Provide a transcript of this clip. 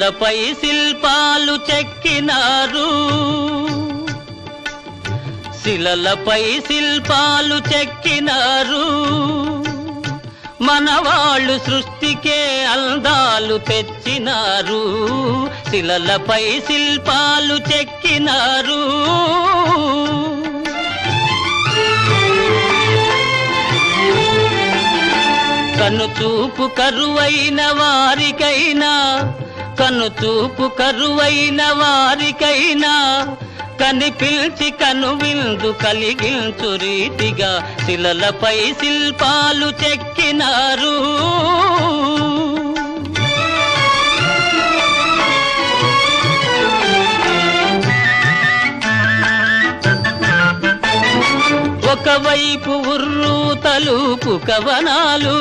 లపై శిల్పాలు చెక్కినారు, శిలలపై శిల్పాలు చెక్కినారు. మనవాళ్ళు సృష్టికే అందాలు తెచ్చినారు, శిలలపై శిల్పాలు చెక్కినారు. కనుచూపు కరువైన వారికైనా, కనుచూపు కరువైన వారికైనా కనిపించి కనువిందు కలిగించు రీతిగా శిలలపై శిల్పాలు చెక్కినారు. ఒకవైపు ఉర్రూ తలూపు కవనాలు,